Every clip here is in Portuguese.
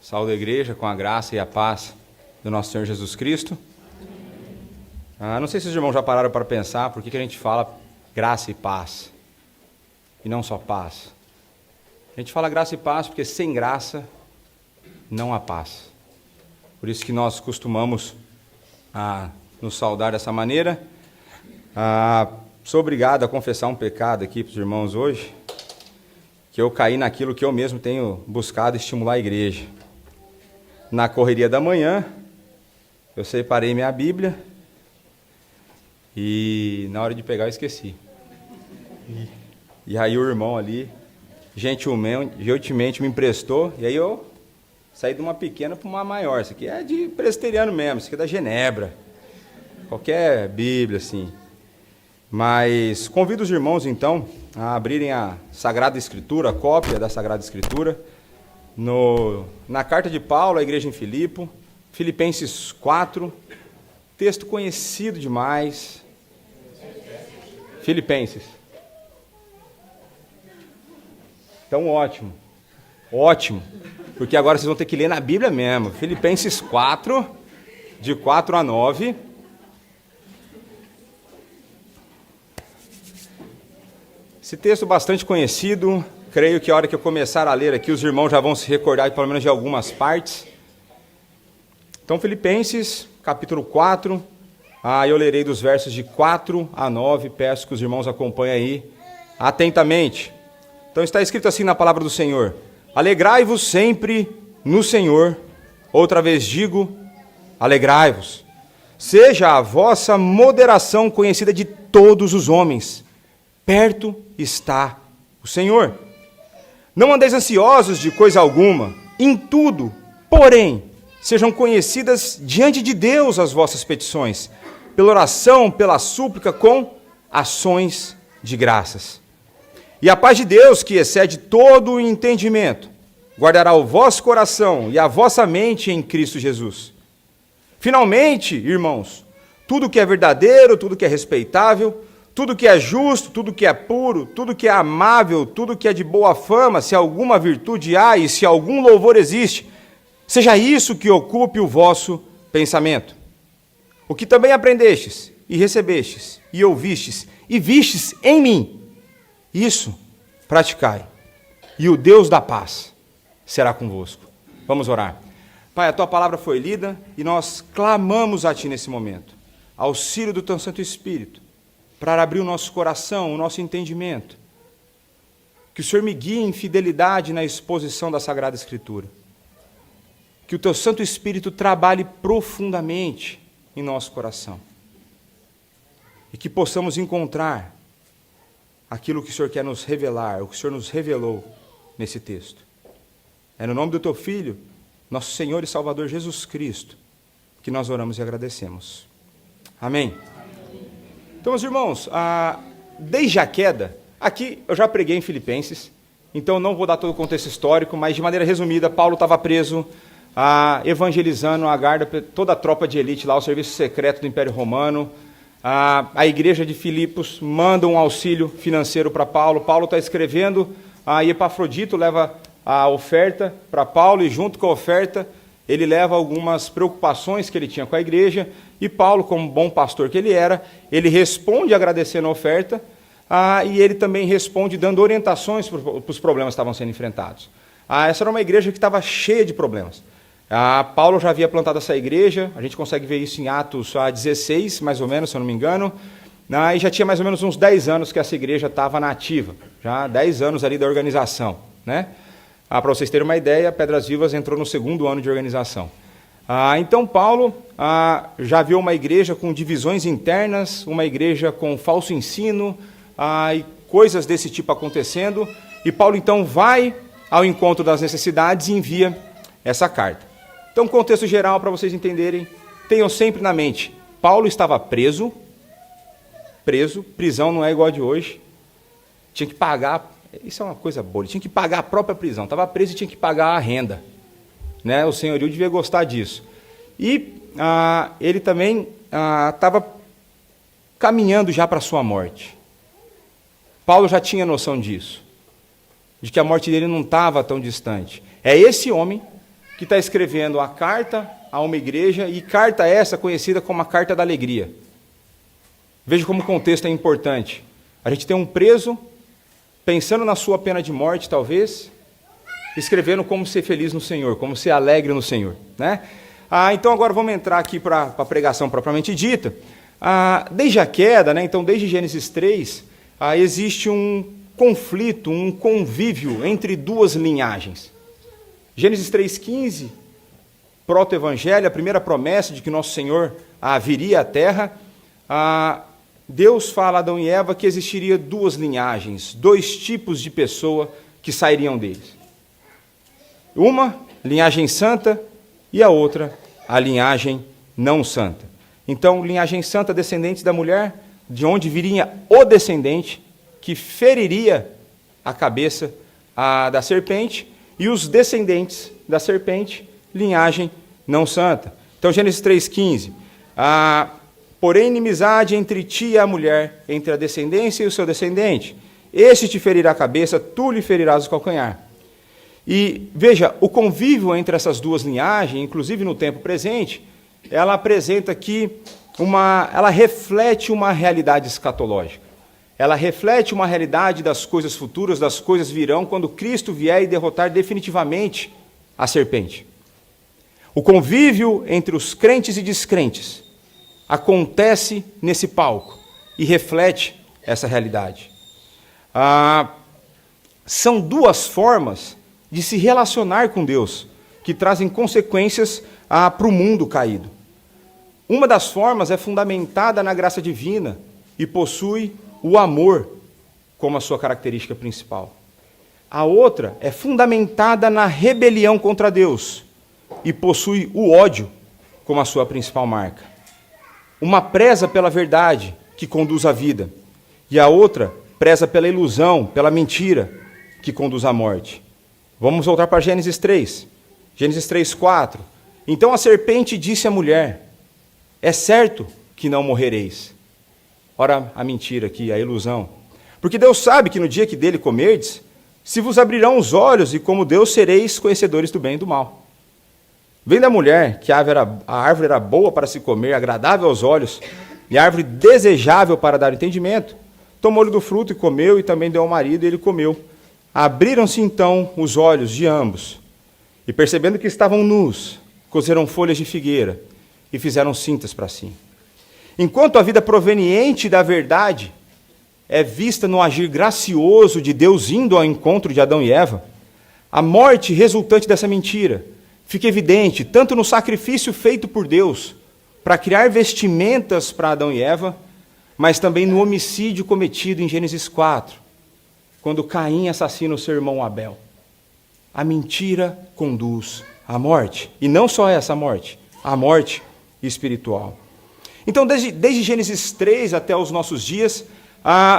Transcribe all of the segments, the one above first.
Saúde a igreja com a graça e a paz do nosso Senhor Jesus Cristo. Não sei se os irmãos já pararam para pensar por que a gente fala graça e paz, e não só paz. A gente fala graça e paz porque sem graça não há paz. Por isso que nós costumamos nos saudar dessa maneira. Sou obrigado a confessar um pecado aqui para os irmãos hoje, que eu caí naquilo que eu mesmo tenho buscado estimular a igreja. Na correria da manhã, eu separei minha Bíblia e na hora de pegar eu esqueci. E aí o irmão ali, gentilmente me emprestou, e aí eu saí de uma pequena para uma maior. Isso aqui é de presbiteriano mesmo, isso aqui é da Genebra. Qualquer Bíblia, assim. Mas convido os irmãos, então, a abrirem a Sagrada Escritura, a cópia da Sagrada Escritura, na carta de Paulo à igreja em Filipe, Filipenses 4, texto conhecido demais. Filipenses. Então, ótimo, porque agora vocês vão ter que ler na Bíblia mesmo. Filipenses 4, de 4 a 9. Esse texto bastante conhecido, creio que a hora que eu começar a ler aqui, os irmãos já vão se recordar pelo menos de algumas partes. Então, Filipenses, capítulo 4, eu lerei dos versos de 4 a 9, peço que os irmãos acompanhem aí atentamente. Então, está escrito assim na palavra do Senhor: alegrai-vos sempre no Senhor, outra vez digo, alegrai-vos. Seja a vossa moderação conhecida de todos os homens, perto está o Senhor. Não andeis ansiosos de coisa alguma, em tudo, porém, sejam conhecidas diante de Deus as vossas petições, pela oração, pela súplica, com ações de graças. E a paz de Deus, que excede todo o entendimento, guardará o vosso coração e a vossa mente em Cristo Jesus. Finalmente, irmãos, tudo que é verdadeiro, tudo que é respeitável, tudo que é justo, tudo que é puro, tudo que é amável, tudo que é de boa fama, se alguma virtude há e se algum louvor existe, seja isso que ocupe o vosso pensamento. O que também aprendestes, e recebestes, e ouvistes, e vistes em mim, isso praticai, e o Deus da paz será convosco. Vamos orar. Pai, a Tua palavra foi lida, e nós clamamos a Ti nesse momento, auxílio do Teu Santo Espírito, para abrir o nosso coração, o nosso entendimento. Que o Senhor me guie em fidelidade na exposição da Sagrada Escritura. Que o Teu Santo Espírito trabalhe profundamente em nosso coração. E que possamos encontrar aquilo que o Senhor quer nos revelar, o que o Senhor nos revelou nesse texto. É no nome do Teu Filho, nosso Senhor e Salvador Jesus Cristo, que nós oramos e agradecemos. Amém. Então, meus irmãos, desde a queda, aqui eu já preguei em Filipenses, então não vou dar todo o contexto histórico, mas de maneira resumida, Paulo estava preso, evangelizando toda a tropa de elite lá, o serviço secreto do Império Romano. A igreja de Filipos manda um auxílio financeiro para Paulo. Paulo está escrevendo, e Epafrodito leva a oferta para Paulo, e junto com a oferta ele leva algumas preocupações que ele tinha com a igreja, e Paulo, como bom pastor que ele era, ele responde agradecendo a oferta, e ele também responde dando orientações para os problemas que estavam sendo enfrentados. Essa era uma igreja que estava cheia de problemas. Paulo já havia plantado essa igreja, a gente consegue ver isso em Atos 16, mais ou menos, se eu não me engano, e já tinha mais ou menos uns 10 anos que essa igreja estava na ativa, já 10 anos ali da organização, né? Para vocês terem uma ideia, Pedras Vivas entrou no 2º ano de organização. Então Paulo já viu uma igreja com divisões internas, uma igreja com falso ensino, e coisas desse tipo acontecendo, e Paulo então vai ao encontro das necessidades e envia essa carta. Então, contexto geral, para vocês entenderem, tenham sempre na mente, Paulo estava preso, prisão não é igual a de hoje, tinha que pagar. Isso é uma coisa boa, ele tinha que pagar a própria prisão, estava preso e tinha que pagar a renda. Né? O senhorio devia gostar disso. E ele também estava caminhando já para a sua morte. Paulo já tinha noção disso, de que a morte dele não estava tão distante. É esse homem que está escrevendo a carta a uma igreja, e carta essa conhecida como a Carta da Alegria. Veja como o contexto é importante. A gente tem um preso, pensando na sua pena de morte, talvez, escrevendo como ser feliz no Senhor, como ser alegre no Senhor, né? Então agora vamos entrar aqui para a pregação propriamente dita. Desde a queda, né, então desde Gênesis 3, existe um conflito, um convívio entre duas linhagens. Gênesis 3,15, proto-evangelho, a primeira promessa de que nosso Senhor viria à terra, Deus fala a Adão e Eva que existiria duas linhagens, dois tipos de pessoa que sairiam deles. Uma, linhagem santa, e a outra, a linhagem não santa. Então, linhagem santa, descendentes da mulher, de onde viria o descendente que feriria a cabeça da serpente, e os descendentes da serpente, linhagem não santa. Então, Gênesis 3,15. Porém, inimizade entre ti e a mulher, entre a descendência e o seu descendente. Este te ferirá a cabeça, tu lhe ferirás o calcanhar. E veja, o convívio entre essas duas linhagens, inclusive no tempo presente, ela apresenta aqui ela reflete uma realidade escatológica. Ela reflete uma realidade das coisas futuras, das coisas virão, quando Cristo vier e derrotar definitivamente a serpente. O convívio entre os crentes e descrentes acontece nesse palco e reflete essa realidade. São duas formas de se relacionar com Deus, que trazem consequências para o mundo caído. Uma das formas é fundamentada na graça divina e possui o amor como a sua característica principal. A outra é fundamentada na rebelião contra Deus e possui o ódio como a sua principal marca. Uma preza pela verdade, que conduz à vida, e a outra preza pela ilusão, pela mentira, que conduz à morte. Vamos voltar para Gênesis 3. Gênesis 3:4. Então a serpente disse à mulher: é certo que não morrereis. Ora, a mentira aqui, a ilusão. Porque Deus sabe que no dia que dele comerdes, se vos abrirão os olhos, e como Deus sereis conhecedores do bem e do mal. Vendo a mulher que a árvore era boa para se comer, agradável aos olhos, e árvore desejável para dar entendimento, tomou-lhe do fruto e comeu, e também deu ao marido, e ele comeu. Abriram-se então os olhos de ambos, e percebendo que estavam nus, cozeram folhas de figueira, e fizeram cintas para si. Enquanto a vida proveniente da verdade é vista no agir gracioso de Deus indo ao encontro de Adão e Eva, a morte resultante dessa mentira fica evidente tanto no sacrifício feito por Deus para criar vestimentas para Adão e Eva, mas também no homicídio cometido em Gênesis 4, quando Caim assassina o seu irmão Abel. A mentira conduz à morte, e não só essa morte, a morte espiritual. Então, desde Gênesis 3 até os nossos dias,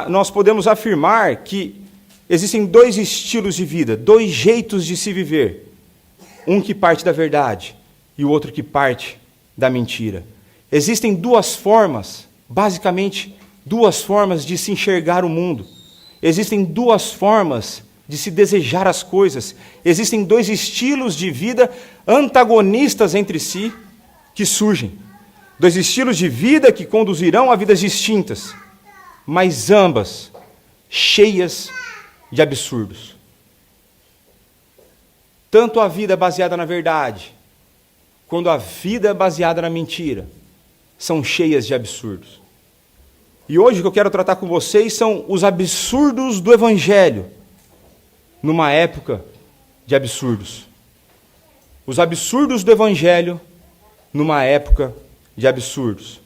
nós podemos afirmar que existem dois estilos de vida, dois jeitos de se viver. Um que parte da verdade e o outro que parte da mentira. Existem duas formas, basicamente, duas formas de se enxergar o mundo. Existem duas formas de se desejar as coisas. Existem dois estilos de vida antagonistas entre si que surgem. Dois estilos de vida que conduzirão a vidas distintas, mas ambas cheias de absurdos. Tanto a vida baseada na verdade, quanto a vida baseada na mentira, são cheias de absurdos. E hoje o que eu quero tratar com vocês são os absurdos do Evangelho, numa época de absurdos. Os absurdos do Evangelho, numa época de absurdos.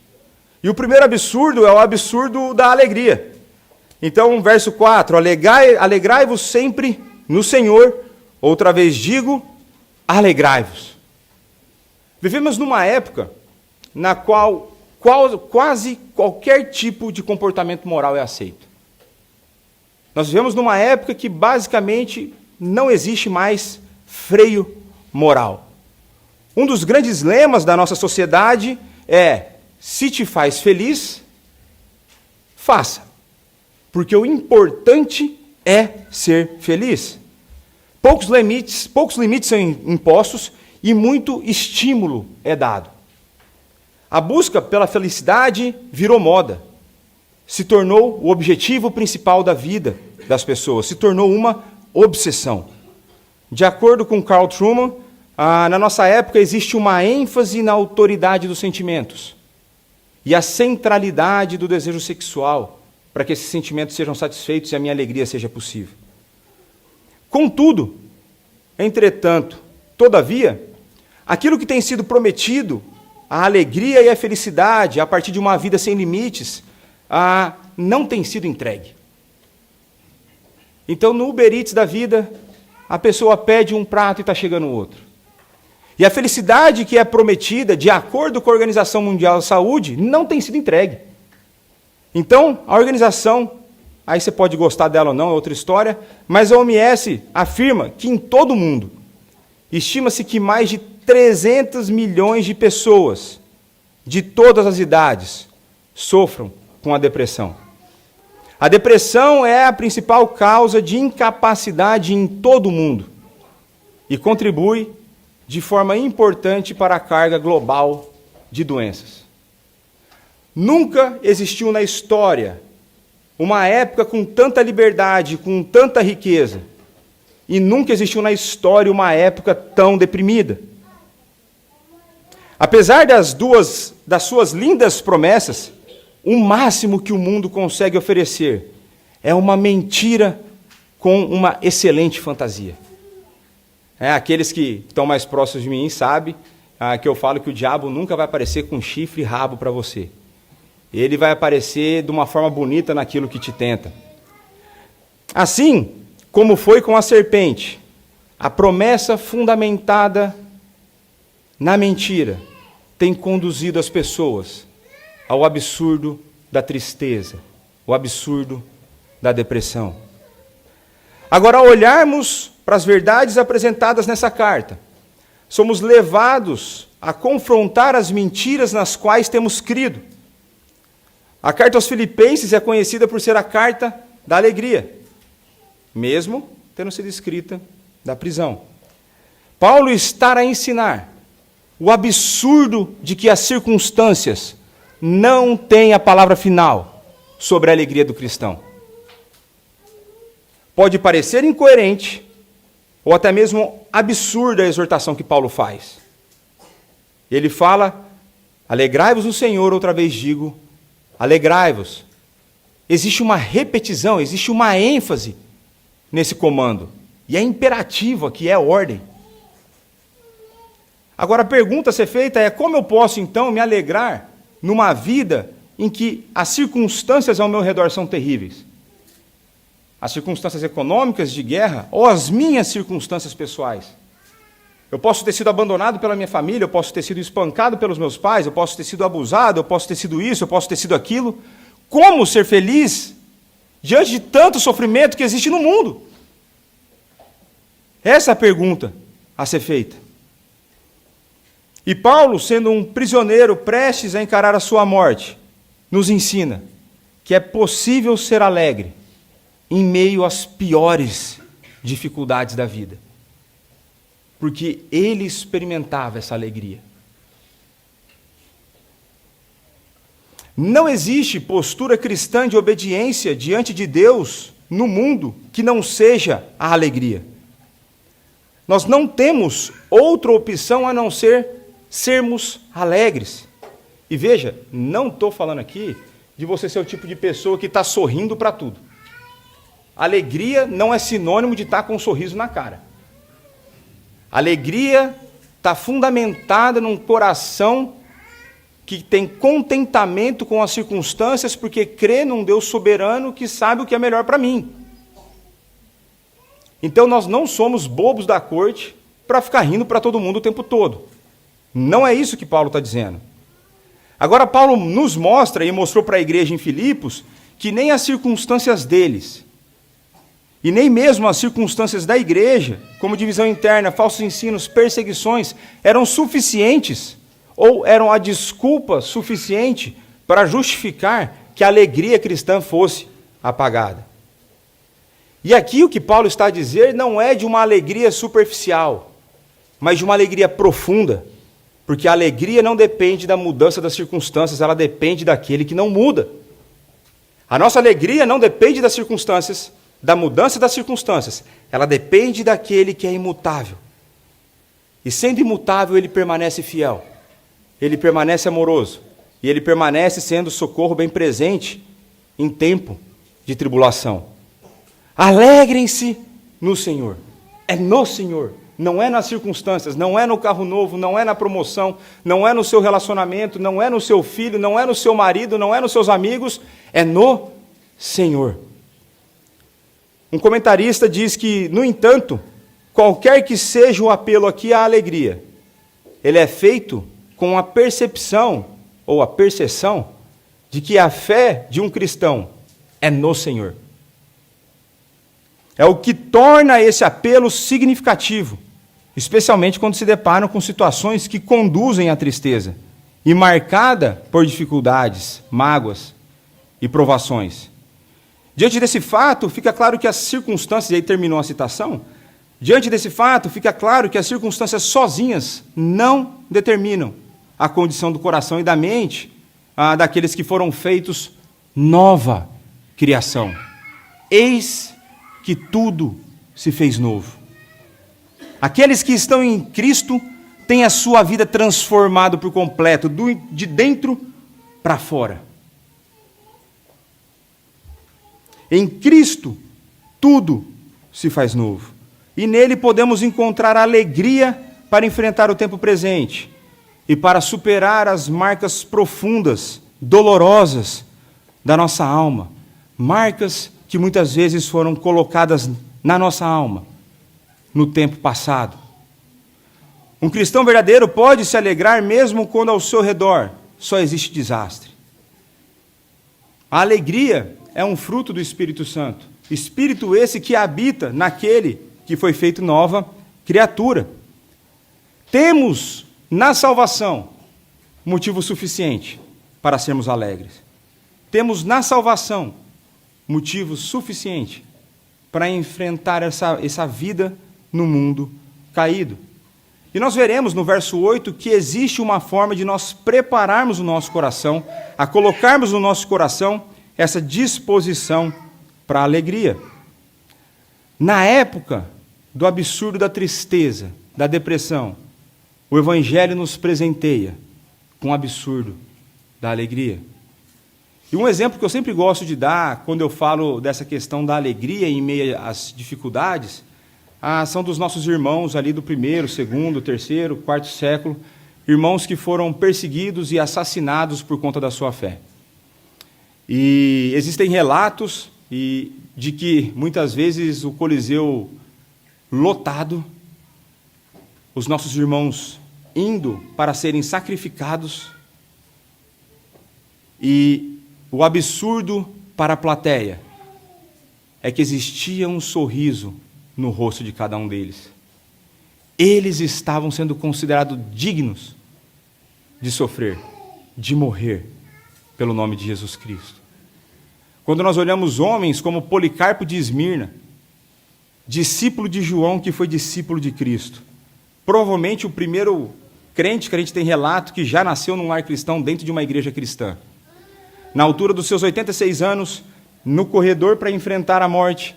E o primeiro absurdo é o absurdo da alegria. Então, verso 4, alegrai-vos sempre no Senhor, outra vez digo, alegrai-vos. Vivemos numa época na qual quase qualquer tipo de comportamento moral é aceito. Nós vivemos numa época que basicamente não existe mais freio moral. Um dos grandes lemas da nossa sociedade é: se te faz feliz, faça. Porque o importante é ser feliz. Poucos limites são impostos e muito estímulo é dado. A busca pela felicidade virou moda, se tornou o objetivo principal da vida das pessoas, se tornou uma obsessão. De acordo com Carl Trueman, na nossa época existe uma ênfase na autoridade dos sentimentos e a centralidade do desejo sexual para que esses sentimentos sejam satisfeitos e a minha alegria seja possível. Contudo, entretanto, todavia, aquilo que tem sido prometido, a alegria e a felicidade a partir de uma vida sem limites, não tem sido entregue. Então, no Uber Eats da vida, a pessoa pede um prato e está chegando outro. E a felicidade que é prometida, de acordo com a Organização Mundial da Saúde, não tem sido entregue. Então, a organização, aí você pode gostar dela ou não, é outra história, mas a OMS afirma que em todo o mundo, estima-se que mais de 300 milhões de pessoas, de todas as idades, sofram com a depressão. A depressão é a principal causa de incapacidade em todo o mundo e contribui de forma importante para a carga global de doenças. Nunca existiu na história uma época com tanta liberdade, com tanta riqueza, e nunca existiu na história uma época tão deprimida. Apesar das suas lindas promessas, o máximo que o mundo consegue oferecer é uma mentira com uma excelente fantasia. Aqueles que estão mais próximos de mim sabem que eu falo que o diabo nunca vai aparecer com chifre e rabo para você. Ele vai aparecer de uma forma bonita naquilo que te tenta. Assim como foi com a serpente, a promessa fundamentada na mentira tem conduzido as pessoas ao absurdo da tristeza, o absurdo da depressão. Agora, ao olharmos para as verdades apresentadas nessa carta, somos levados a confrontar as mentiras nas quais temos crido. A carta aos Filipenses é conhecida por ser a carta da alegria, mesmo tendo sido escrita da prisão. Paulo está a ensinar o absurdo de que as circunstâncias não têm a palavra final sobre a alegria do cristão. Pode parecer incoerente ou até mesmo absurda a exortação que Paulo faz. Ele fala, alegrai-vos no Senhor, outra vez digo, alegrai-vos. Existe uma repetição, existe uma ênfase nesse comando. E é imperativo aqui, é ordem. Agora a pergunta a ser feita é, como eu posso então me alegrar numa vida em que as circunstâncias ao meu redor são terríveis? As circunstâncias econômicas de guerra ou as minhas circunstâncias pessoais? Eu posso ter sido abandonado pela minha família, eu posso ter sido espancado pelos meus pais, eu posso ter sido abusado, eu posso ter sido isso, eu posso ter sido aquilo. Como ser feliz diante de tanto sofrimento que existe no mundo? Essa é a pergunta a ser feita. E Paulo, sendo um prisioneiro prestes a encarar a sua morte, nos ensina que é possível ser alegre em meio às piores dificuldades da vida. Porque ele experimentava essa alegria. Não existe postura cristã de obediência diante de Deus no mundo que não seja a alegria. Nós não temos outra opção a não ser sermos alegres. E veja, não estou falando aqui de você ser o tipo de pessoa que está sorrindo para tudo. Alegria não é sinônimo de estar com um sorriso na cara. Alegria está fundamentada num coração que tem contentamento com as circunstâncias, porque crê num Deus soberano que sabe o que é melhor para mim. Então nós não somos bobos da corte para ficar rindo para todo mundo o tempo todo. Não é isso que Paulo está dizendo. Agora Paulo nos mostra, e mostrou para a igreja em Filipos, que nem as circunstâncias deles, e nem mesmo as circunstâncias da igreja, como divisão interna, falsos ensinos, perseguições, eram suficientes, ou eram a desculpa suficiente para justificar que a alegria cristã fosse apagada. E aqui o que Paulo está a dizer não é de uma alegria superficial, mas de uma alegria profunda, porque a alegria não depende da mudança das circunstâncias, ela depende daquele que não muda. A nossa alegria não depende das circunstâncias, da mudança das circunstâncias, ela depende daquele que é imutável. E sendo imutável, ele permanece fiel, ele permanece amoroso, e ele permanece sendo socorro bem presente em tempo de tribulação. Alegrem-se no Senhor. É no Senhor, não é nas circunstâncias, não é no carro novo, não é na promoção, não é no seu relacionamento, não é no seu filho, não é no seu marido, não é nos seus amigos, é no Senhor. Um comentarista diz que, no entanto, qualquer que seja o apelo aqui à alegria, ele é feito com a percepção ou a percepção de que a fé de um cristão é no Senhor. É o que torna esse apelo significativo, especialmente quando se deparam com situações que conduzem à tristeza e marcada por dificuldades, mágoas e provações. Diante desse fato, fica claro que as circunstâncias, e aí terminou a citação, diante desse fato, fica claro que as circunstâncias sozinhas não determinam a condição do coração e da mente daqueles que foram feitos nova criação. Eis que tudo se fez novo. Aqueles que estão em Cristo têm a sua vida transformada por completo, de dentro para fora. Em Cristo, tudo se faz novo. E nele podemos encontrar alegria para enfrentar o tempo presente e para superar as marcas profundas, dolorosas da nossa alma. Marcas que muitas vezes foram colocadas na nossa alma no tempo passado. Um cristão verdadeiro pode se alegrar mesmo quando ao seu redor só existe desastre. A alegria é um fruto do Espírito Santo. Espírito esse que habita naquele que foi feito nova criatura. Temos na salvação motivo suficiente para sermos alegres. Temos na salvação motivo suficiente para enfrentar essa vida no mundo caído. E nós veremos no verso 8 que existe uma forma de nós prepararmos o nosso coração, a colocarmos no nosso coração essa disposição para a alegria. Na época do absurdo da tristeza, da depressão, o Evangelho nos presenteia com o absurdo da alegria. E um exemplo que eu sempre gosto de dar, quando eu falo dessa questão da alegria em meio às dificuldades, são dos nossos irmãos ali do 1º, 2º, 3º, 4º século, irmãos que foram perseguidos e assassinados por conta da sua fé. E existem relatos de que, muitas vezes, o Coliseu lotado, os nossos irmãos indo para serem sacrificados, e o absurdo para a plateia é que existia um sorriso no rosto de cada um deles. Eles estavam sendo considerados dignos de sofrer, de morrer, pelo nome de Jesus Cristo. Quando nós olhamos homens como Policarpo de Esmirna, discípulo de João, que foi discípulo de Cristo, provavelmente o primeiro crente que a gente tem relato que já nasceu num lar cristão dentro de uma igreja cristã. Na altura dos seus 86 anos, no corredor para enfrentar a morte,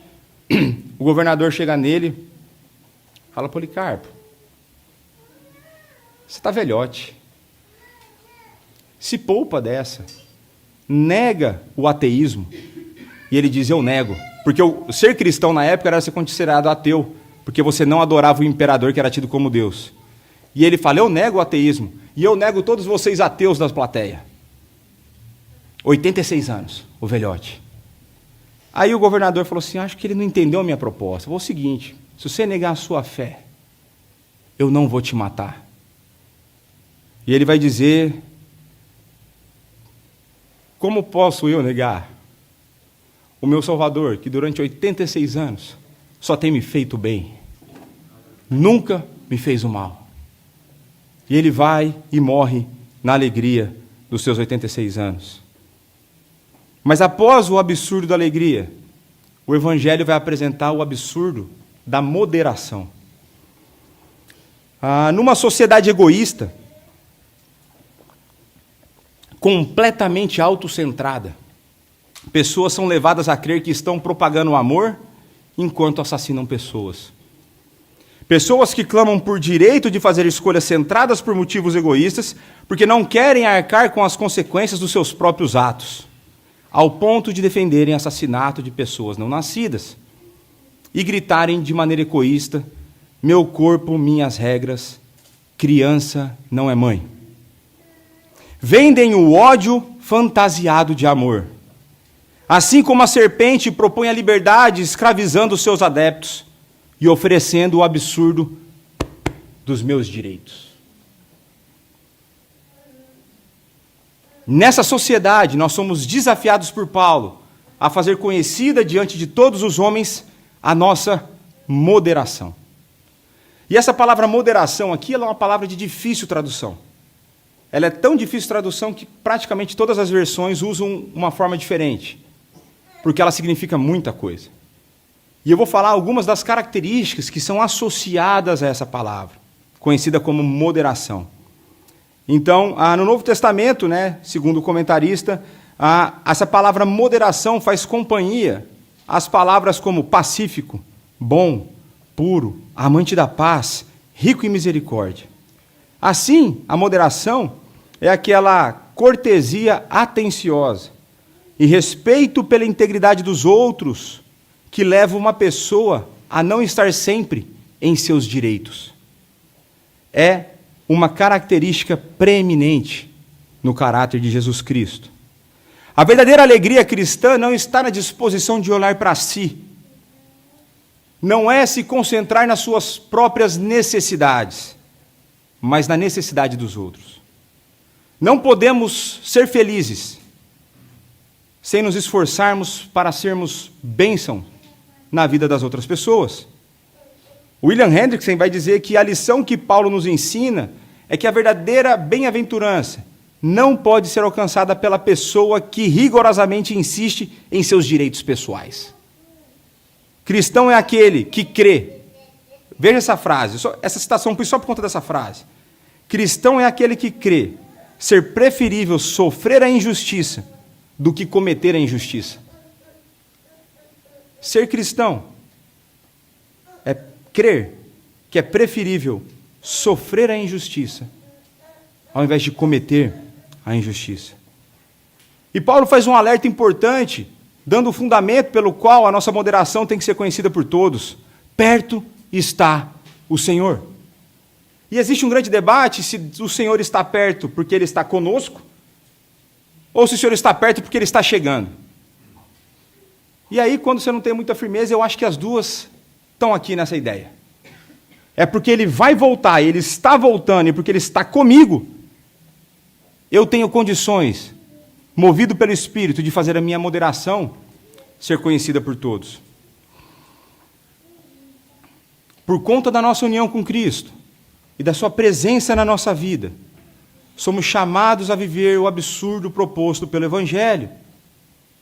o governador chega nele, fala: Policarpo, você está velhote, se poupa dessa, nega o ateísmo. E ele diz: eu nego, porque ser cristão na época era ser considerado ateu, porque você não adorava o imperador que era tido como Deus. E ele fala: eu nego o ateísmo, e eu nego todos vocês ateus da plateia. 86 anos, o velhote. Aí o governador falou assim: acho que ele não entendeu a minha proposta. Vou o seguinte, se você negar a sua fé, eu não vou te matar. E ele vai dizer: como posso eu negar o meu Salvador, que durante 86 anos só tem me feito bem, nunca me fez o mal? E ele vai e morre na alegria dos seus 86 anos. Mas após o absurdo da alegria, o Evangelho vai apresentar o absurdo da moderação. Numa sociedade egoísta, completamente autocentrada, pessoas são levadas a crer que estão propagando o amor enquanto assassinam pessoas. Pessoas que clamam por direito de fazer escolhas centradas por motivos egoístas, porque não querem arcar com as consequências dos seus próprios atos, ao ponto de defenderem assassinato de pessoas não nascidas e gritarem de maneira egoísta: meu corpo, minhas regras, criança não é mãe. Vendem o ódio fantasiado de amor. Assim como a serpente propõe a liberdade escravizando os seus adeptos e oferecendo o absurdo dos meus direitos. Nessa sociedade, nós somos desafiados por Paulo a fazer conhecida diante de todos os homens a nossa moderação. E essa palavra moderação aqui, ela é uma palavra de difícil tradução. Ela é tão difícil de tradução que praticamente todas as versões usam uma forma diferente, porque ela significa muita coisa. E eu vou falar algumas das características que são associadas a essa palavra, conhecida como moderação. Então, no Novo Testamento, segundo o comentarista, essa palavra moderação faz companhia às palavras como pacífico, bom, puro, amante da paz, rico em misericórdia. Assim, a moderação é aquela cortesia atenciosa e respeito pela integridade dos outros que leva uma pessoa a não estar sempre em seus direitos. É uma característica preeminente no caráter de Jesus Cristo. A verdadeira alegria cristã não está na disposição de olhar para si, não é se concentrar nas suas próprias necessidades, mas na necessidade dos outros. Não podemos ser felizes sem nos esforçarmos para sermos bênção na vida das outras pessoas. William Hendrickson vai dizer que a lição que Paulo nos ensina é que a verdadeira bem-aventurança não pode ser alcançada pela pessoa que rigorosamente insiste em seus direitos pessoais. Cristão é aquele que crê. Veja essa frase, essa citação só por conta dessa frase. Cristão é aquele que crê ser preferível sofrer a injustiça do que cometer a injustiça. Ser cristão é crer que é preferível sofrer a injustiça ao invés de cometer a injustiça. E Paulo faz um alerta importante, dando o fundamento pelo qual a nossa moderação tem que ser conhecida por todos. Perto está o Senhor. E existe um grande debate se o Senhor está perto porque Ele está conosco, ou se o Senhor está perto porque Ele está chegando. E aí, quando você não tem muita firmeza, eu acho que as duas estão aqui nessa ideia. É porque Ele vai voltar, Ele está voltando, e porque Ele está comigo, eu tenho condições, movido pelo Espírito, de fazer a minha moderação ser conhecida por todos. Por conta da nossa união com Cristo e da sua presença na nossa vida, somos chamados a viver o absurdo proposto pelo Evangelho,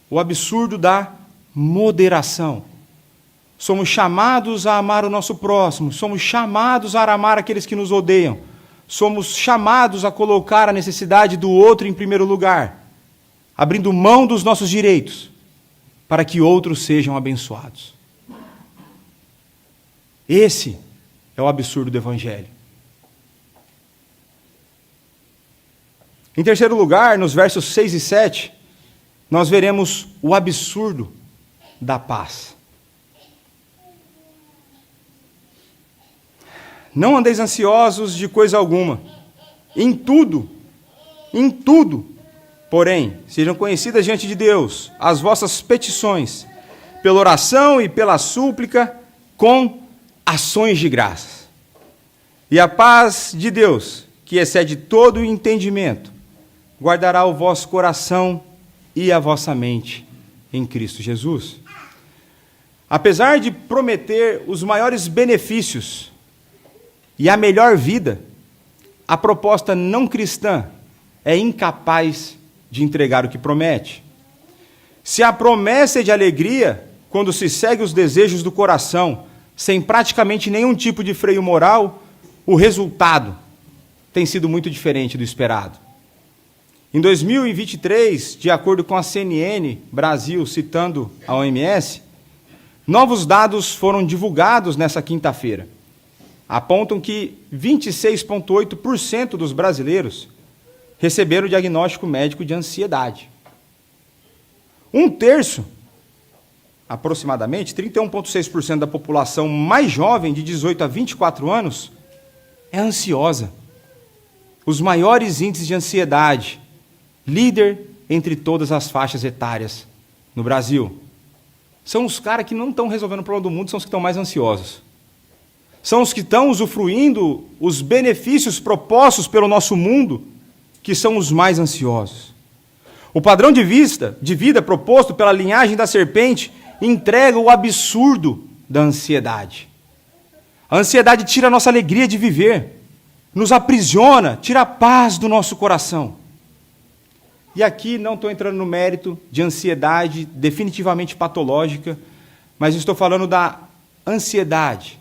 o absurdo da moderação. Somos chamados a amar o nosso próximo, somos chamados a amar aqueles que nos odeiam, somos chamados a colocar a necessidade do outro em primeiro lugar, abrindo mão dos nossos direitos, para que outros sejam abençoados. Esse é o absurdo do Evangelho. Em terceiro lugar, nos versos 6 e 7, nós veremos o absurdo da paz. Não andeis ansiosos de coisa alguma. Em tudo, porém, sejam conhecidas diante de Deus as vossas petições, pela oração e pela súplica, com ações de graças. E a paz de Deus, que excede todo o entendimento, guardará o vosso coração e a vossa mente em Cristo Jesus. Apesar de prometer os maiores benefícios e a melhor vida, a proposta não cristã é incapaz de entregar o que promete. Se a promessa é de alegria, quando se segue os desejos do coração, sem praticamente nenhum tipo de freio moral, o resultado tem sido muito diferente do esperado. Em 2023, de acordo com a CNN Brasil, citando a OMS, novos dados foram divulgados nessa quinta-feira. Apontam que 26,8% dos brasileiros receberam o diagnóstico médico de ansiedade. Um terço, aproximadamente, 31,6% da população mais jovem, de 18 a 24 anos, é ansiosa. Os maiores índices de ansiedade, líder entre todas as faixas etárias no Brasil. São os caras que não estão resolvendo o problema do mundo, são os que estão mais ansiosos. São os que estão usufruindo os benefícios propostos pelo nosso mundo, que são os mais ansiosos. O padrão de vida proposto pela linhagem da serpente entrega o absurdo da ansiedade. A ansiedade tira a nossa alegria de viver, nos aprisiona, tira a paz do nosso coração. E aqui não estou entrando no mérito de ansiedade definitivamente patológica, mas estou falando da ansiedade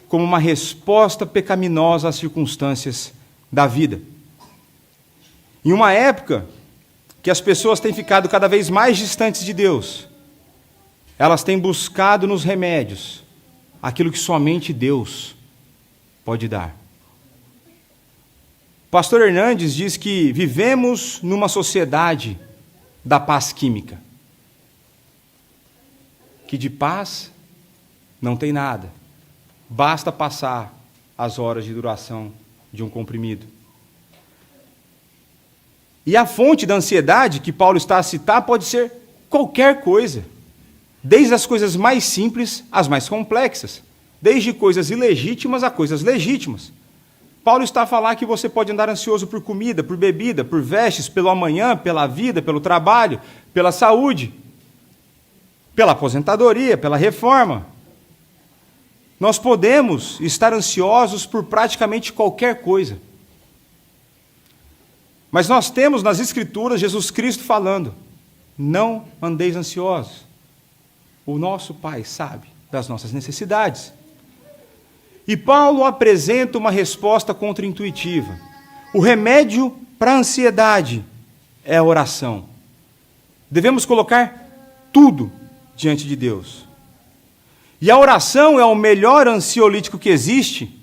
como uma resposta pecaminosa às circunstâncias da vida. Em uma época que as pessoas têm ficado cada vez mais distantes de Deus, elas têm buscado nos remédios aquilo que somente Deus pode dar. Pastor Hernandes diz que vivemos numa sociedade da paz química, que de paz não tem nada, basta passar as horas de duração de um comprimido. E a fonte da ansiedade que Paulo está a citar pode ser qualquer coisa, desde as coisas mais simples às mais complexas, desde coisas ilegítimas a coisas legítimas. Paulo está a falar que você pode andar ansioso por comida, por bebida, por vestes, pelo amanhã, pela vida, pelo trabalho, pela saúde, pela aposentadoria, pela reforma. Nós podemos estar ansiosos por praticamente qualquer coisa. Mas nós temos nas Escrituras Jesus Cristo falando: não andeis ansiosos. O nosso Pai sabe das nossas necessidades. E Paulo apresenta uma resposta contraintuitiva. O remédio para a ansiedade é a oração. Devemos colocar tudo diante de Deus. E a oração é o melhor ansiolítico que existe,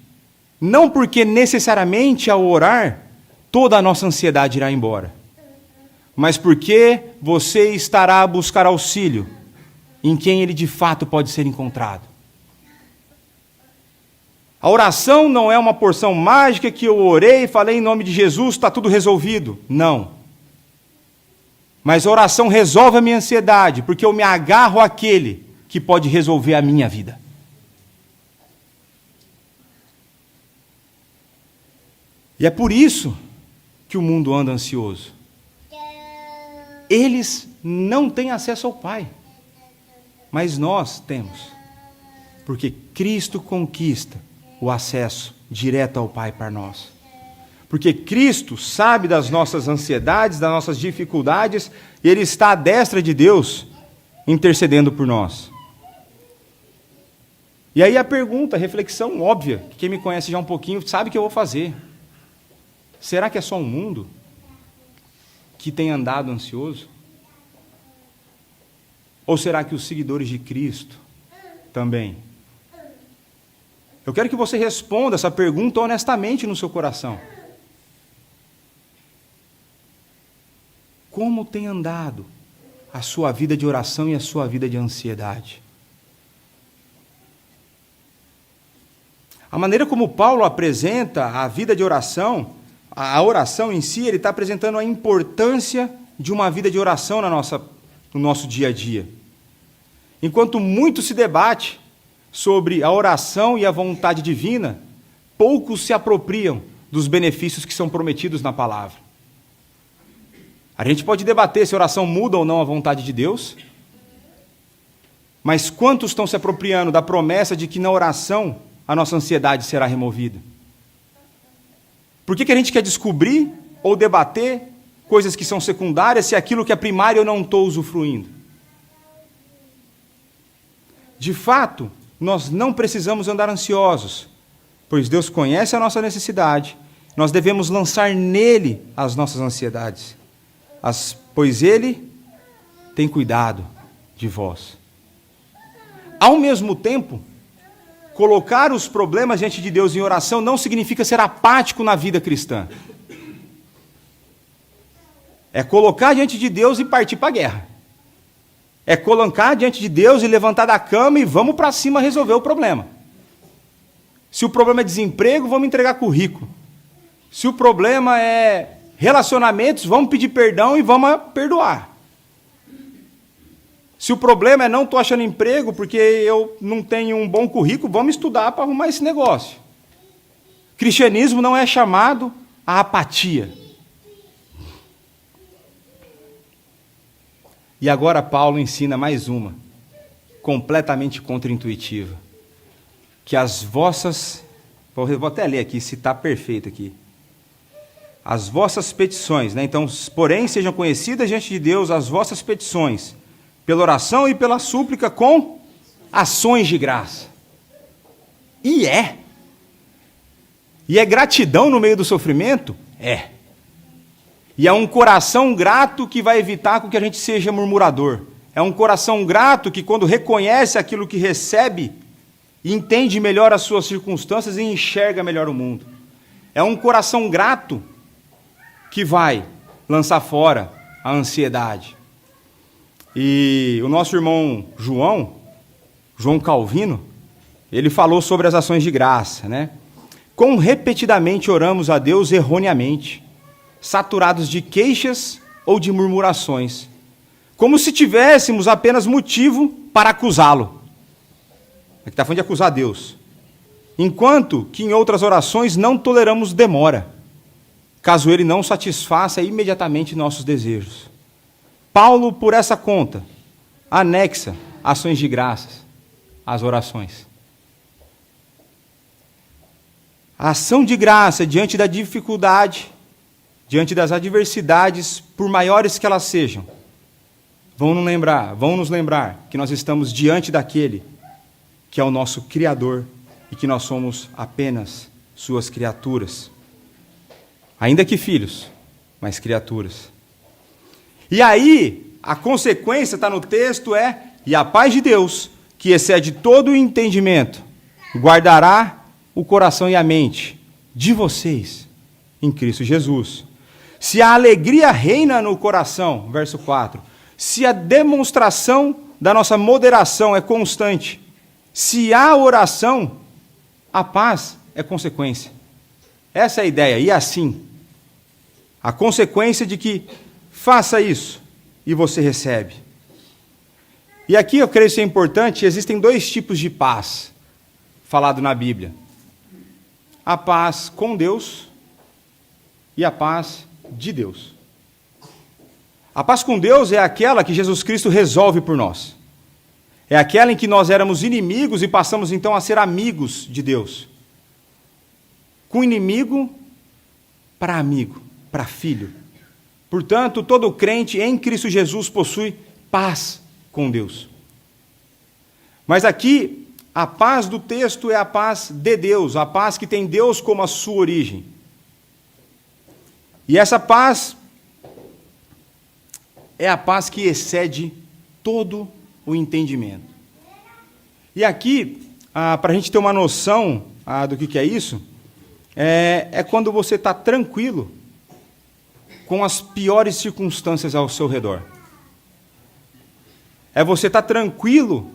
não porque necessariamente ao orar toda a nossa ansiedade irá embora, mas porque você estará a buscar auxílio em quem ele de fato pode ser encontrado. A oração não é uma porção mágica que eu orei e falei em nome de Jesus, está tudo resolvido. Não. Mas a oração resolve a minha ansiedade, porque eu me agarro àquele que pode resolver a minha vida. E é por isso que o mundo anda ansioso. Eles não têm acesso ao Pai, mas nós temos, porque Cristo conquista o acesso direto ao Pai para nós. Porque Cristo sabe das nossas ansiedades, das nossas dificuldades, e Ele está à destra de Deus, intercedendo por nós. E aí a pergunta, a reflexão óbvia, que quem me conhece já um pouquinho sabe que eu vou fazer. Será que é só o mundo que tem andado ansioso? Ou será que os seguidores de Cristo também? Eu quero que você responda essa pergunta honestamente no seu coração. Como tem andado a sua vida de oração e a sua vida de ansiedade? A maneira como Paulo apresenta a vida de oração, a oração em si, ele está apresentando a importância de uma vida de oração no nosso dia a dia. Enquanto muito se debate sobre a oração e a vontade divina, poucos se apropriam dos benefícios que são prometidos na palavra. A gente pode debater se a oração muda ou não a vontade de Deus, mas quantos estão se apropriando da promessa de que na oração a nossa ansiedade será removida? Por que a gente quer descobrir ou debater coisas que são secundárias se aquilo que é primário eu não estou usufruindo? De fato, nós não precisamos andar ansiosos, pois Deus conhece a nossa necessidade, nós devemos lançar nele as nossas ansiedades, pois ele tem cuidado de vós. Ao mesmo tempo, colocar os problemas diante de Deus em oração não significa ser apático na vida cristã. É colocar diante de Deus e partir para a guerra. É colocar diante de Deus e levantar da cama e vamos para cima resolver o problema. Se o problema é desemprego, vamos entregar currículo. Se o problema é relacionamentos, vamos pedir perdão e vamos perdoar. Se o problema é não estou achando emprego porque eu não tenho um bom currículo, vamos estudar para arrumar esse negócio. Cristianismo não é chamado à apatia. E agora Paulo ensina mais uma, completamente contraintuitiva, que as vossas, vou até ler aqui, se está perfeito aqui, as vossas petições, né? Então, porém, sejam conhecidas diante de Deus as vossas petições, pela oração e pela súplica com ações de graça. E é gratidão no meio do sofrimento? É. E é um coração grato que vai evitar com que a gente seja murmurador. É um coração grato que, quando reconhece aquilo que recebe, entende melhor as suas circunstâncias e enxerga melhor o mundo. É um coração grato que vai lançar fora a ansiedade. E o nosso irmão João Calvino, ele falou sobre as ações de graça, né? Quão repetidamente oramos a Deus erroneamente, saturados de queixas ou de murmurações, como se tivéssemos apenas motivo para acusá-lo. Aqui está falando de acusar Deus. Enquanto que em outras orações não toleramos demora, caso ele não satisfaça imediatamente nossos desejos. Paulo, por essa conta, anexa ações de graças às orações. A ação de graça diante da dificuldade, diante das adversidades, por maiores que elas sejam, vão nos lembrar que nós estamos diante daquele que é o nosso Criador e que nós somos apenas suas criaturas. Ainda que filhos, mas criaturas. E aí, a consequência está no texto e a paz de Deus, que excede todo o entendimento, guardará o coração e a mente de vocês em Cristo Jesus. Se a alegria reina no coração, verso 4, se a demonstração da nossa moderação é constante, se há oração, a paz é consequência. Essa é a ideia, e assim, a consequência de que faça isso e você recebe. E aqui eu creio ser importante, existem dois tipos de paz falado na Bíblia. A paz com Deus e a paz de Deus. A paz com Deus é aquela que Jesus Cristo resolve por nós. É aquela em que nós éramos inimigos e passamos então a ser amigos de Deus. Com inimigo para amigo, para filho. Portanto, todo crente em Cristo Jesus possui paz com Deus. Mas aqui, a paz do texto é a paz de Deus, a paz que tem Deus como a sua origem. E essa paz é a paz que excede todo o entendimento. E aqui, para a gente ter uma noção do que é isso, é quando você está tranquilo com as piores circunstâncias ao seu redor. É você estar tranquilo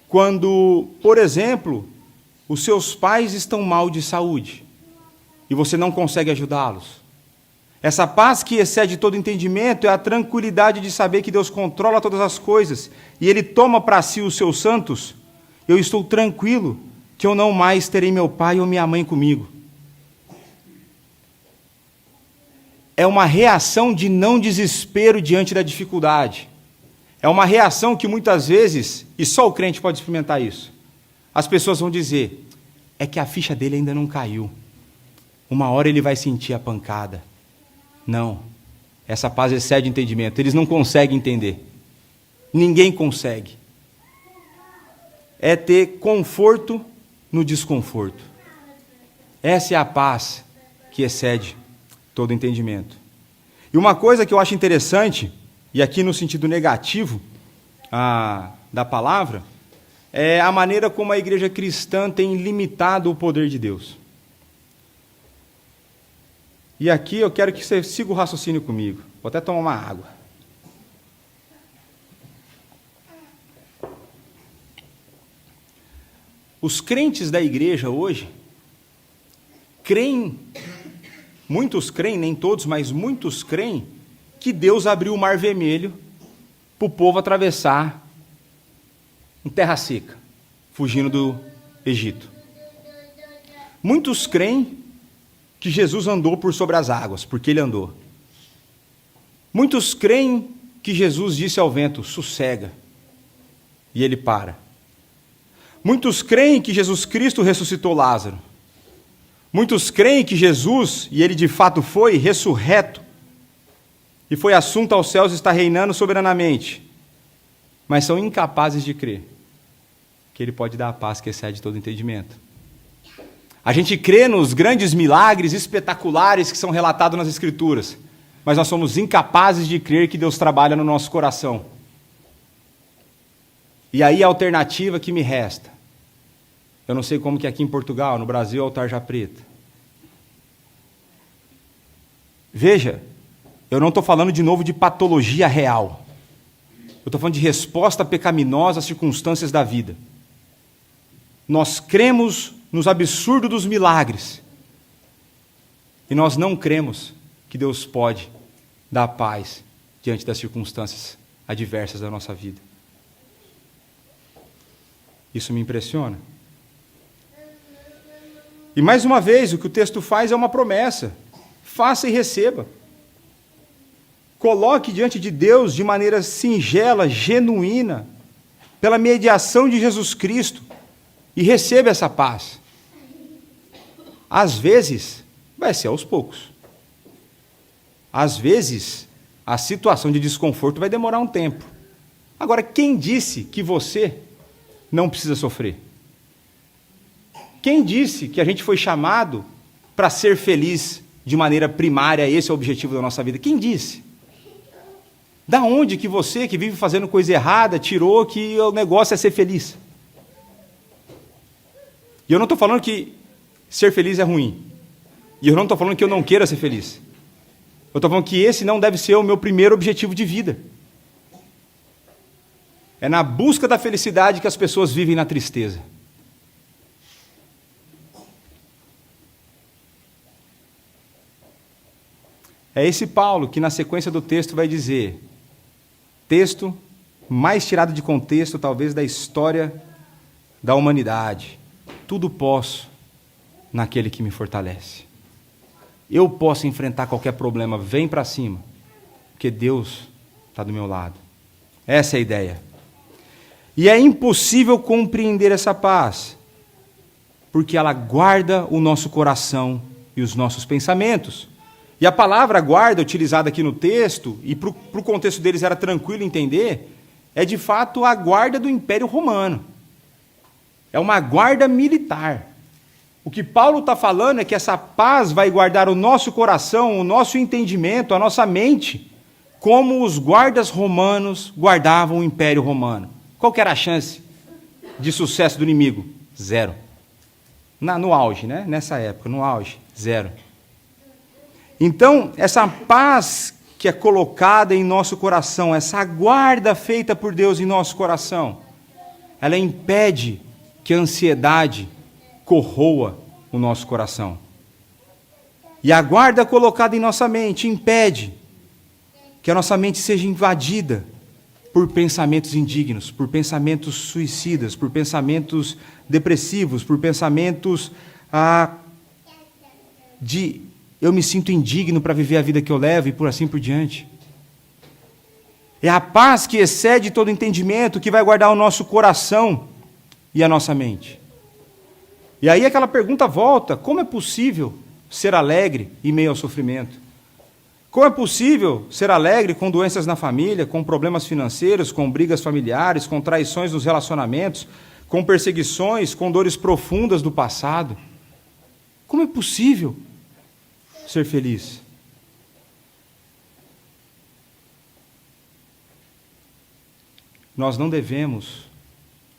quando, por exemplo, os seus pais estão mal de saúde e você não consegue ajudá-los. Essa paz que excede todo entendimento é a tranquilidade de saber que Deus controla todas as coisas e Ele toma para si os seus santos. Eu estou tranquilo que eu não mais terei meu pai ou minha mãe comigo. É uma reação de não desespero diante da dificuldade. É uma reação que muitas vezes, e só o crente pode experimentar isso, as pessoas vão dizer, é que a ficha dele ainda não caiu. Uma hora ele vai sentir a pancada. Não, essa paz excede entendimento. Eles não conseguem entender. Ninguém consegue. É ter conforto no desconforto. Essa é a paz que excede todo entendimento. E uma coisa que eu acho interessante, e aqui no sentido negativo da palavra, é a maneira como a igreja cristã tem limitado o poder de Deus. E aqui eu quero que você siga o raciocínio comigo. Vou até tomar uma água. Os crentes da igreja hoje creem, muitos creem, nem todos, mas muitos creem, que Deus abriu o Mar Vermelho para o povo atravessar em terra seca, fugindo do Egito. Muitos creem que Jesus andou por sobre as águas, porque ele andou. Muitos creem que Jesus disse ao vento, sossega, e ele para. Muitos creem que Jesus Cristo ressuscitou Lázaro. Muitos creem que Jesus, e ele de fato foi, ressurreto, e foi assunto aos céus e está reinando soberanamente, mas são incapazes de crer que ele pode dar a paz que excede todo entendimento. A gente crê nos grandes milagres espetaculares que são relatados nas Escrituras, mas nós somos incapazes de crer que Deus trabalha no nosso coração. E aí a alternativa que me resta, eu não sei como que é aqui em Portugal, no Brasil é o tarja preta. Veja, eu não estou falando de novo de patologia real. Eu estou falando de resposta pecaminosa às circunstâncias da vida. Nós cremos nos absurdos dos milagres. E nós não cremos que Deus pode dar paz diante das circunstâncias adversas da nossa vida. Isso me impressiona. E mais uma vez, o que o texto faz é uma promessa. Faça e receba. Coloque diante de Deus de maneira singela, genuína, pela mediação de Jesus Cristo, e receba essa paz. Às vezes, vai ser aos poucos. Às vezes, a situação de desconforto vai demorar um tempo. Agora, quem disse que você não precisa sofrer? Quem disse que a gente foi chamado para ser feliz de maneira primária? Esse é o objetivo da nossa vida. Quem disse? Da onde que você, que vive fazendo coisa errada, tirou que o negócio é ser feliz? E eu não estou falando que ser feliz é ruim. E eu não estou falando que eu não queira ser feliz. Eu estou falando que esse não deve ser o meu primeiro objetivo de vida. É na busca da felicidade que as pessoas vivem na tristeza. É esse Paulo que na sequência do texto vai dizer, texto mais tirado de contexto talvez da história da humanidade. Tudo posso naquele que me fortalece. Eu posso enfrentar qualquer problema, vem para cima, porque Deus está do meu lado. Essa é a ideia. E é impossível compreender essa paz, porque ela guarda o nosso coração e os nossos pensamentos. E a palavra guarda, utilizada aqui no texto, e para o contexto deles era tranquilo entender, é de fato a guarda do Império Romano. É uma guarda militar. O que Paulo está falando é que essa paz vai guardar o nosso coração, o nosso entendimento, a nossa mente, como os guardas romanos guardavam o Império Romano. Qual que era a chance de sucesso do inimigo? Zero. No auge, né? Nessa época, no auge, zero. Então, essa paz que é colocada em nosso coração, essa guarda feita por Deus em nosso coração, ela impede que a ansiedade corroa o nosso coração. E a guarda colocada em nossa mente impede que a nossa mente seja invadida por pensamentos indignos, por pensamentos suicidas, por pensamentos depressivos, por pensamentos de eu me sinto indigno para viver a vida que eu levo e por assim por diante. É a paz que excede todo entendimento que vai guardar o nosso coração e a nossa mente. E aí aquela pergunta volta, como é possível ser alegre em meio ao sofrimento? Como é possível ser alegre com doenças na família, com problemas financeiros, com brigas familiares, com traições nos relacionamentos, com perseguições, com dores profundas do passado? Como é possível ser feliz? Nós não devemos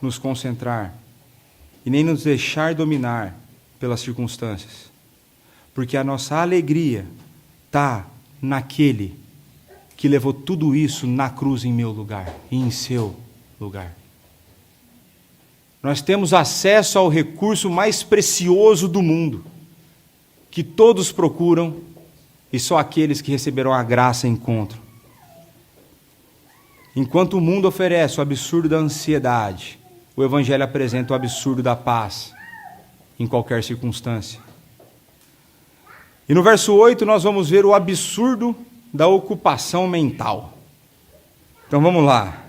nos concentrar e nem nos deixar dominar pelas circunstâncias, porque a nossa alegria está naquele que levou tudo isso na cruz em meu lugar e em seu lugar. Nós temos acesso ao recurso mais precioso do mundo, que todos procuram e só aqueles que receberão a graça encontram. Enquanto o mundo oferece o absurdo da ansiedade, o Evangelho apresenta o absurdo da paz em qualquer circunstância. E no verso 8 nós vamos ver o absurdo da ocupação mental. Então vamos lá.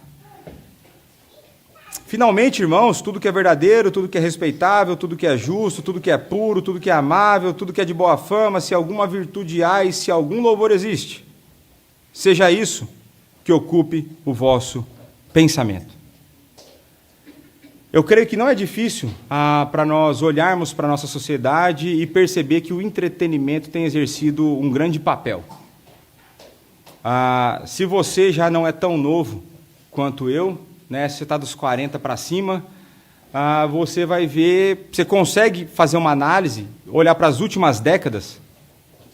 Finalmente, irmãos, tudo que é verdadeiro, tudo que é respeitável, tudo que é justo, tudo que é puro, tudo que é amável, tudo que é de boa fama, se alguma virtude há e se algum louvor existe, seja isso que ocupe o vosso pensamento. Eu creio que não é difícil para nós olharmos para a nossa sociedade e perceber que o entretenimento tem exercido um grande papel. Se você já não é tão novo quanto eu, né, se você está dos 40 para cima, você vai ver, você consegue fazer uma análise, olhar para as últimas décadas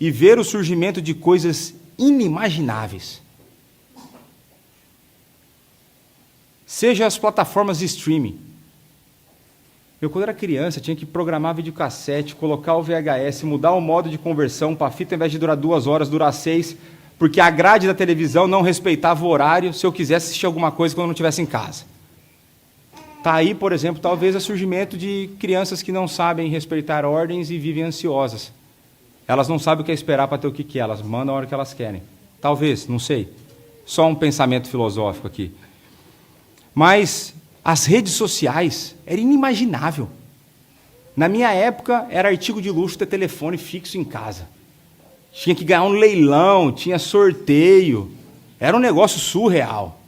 e ver o surgimento de coisas inimagináveis. Seja as plataformas de streaming. Eu, quando era criança, tinha que programar videocassete, colocar o VHS, mudar o modo de conversão para a fita, ao invés de durar 2 horas, durar 6, porque a grade da televisão não respeitava o horário se eu quisesse assistir alguma coisa quando eu não estivesse em casa. Está aí, por exemplo, talvez o surgimento de crianças que não sabem respeitar ordens e vivem ansiosas. Elas não sabem o que é esperar para ter o que quer, elas mandam a hora que elas querem. Talvez, não sei. Só um pensamento filosófico aqui. Mas as redes sociais era inimaginável. Na minha época, era artigo de luxo ter telefone fixo em casa. Tinha que ganhar um leilão, tinha sorteio. Era um negócio surreal.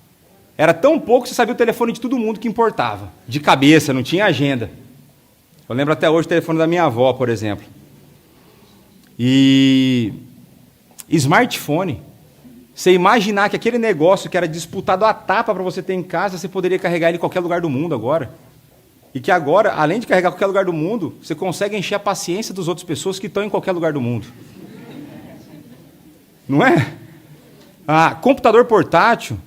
Era tão pouco que você sabia o telefone de todo mundo que importava. De cabeça, não tinha agenda. Eu lembro até hoje o telefone da minha avó, por exemplo. E smartphone. Você imaginar que aquele negócio que era disputado a tapa para você ter em casa, você poderia carregar ele em qualquer lugar do mundo agora. E que agora, além de carregar em qualquer lugar do mundo, você consegue encher a paciência das outras pessoas que estão em qualquer lugar do mundo. Não é? Computador portátil,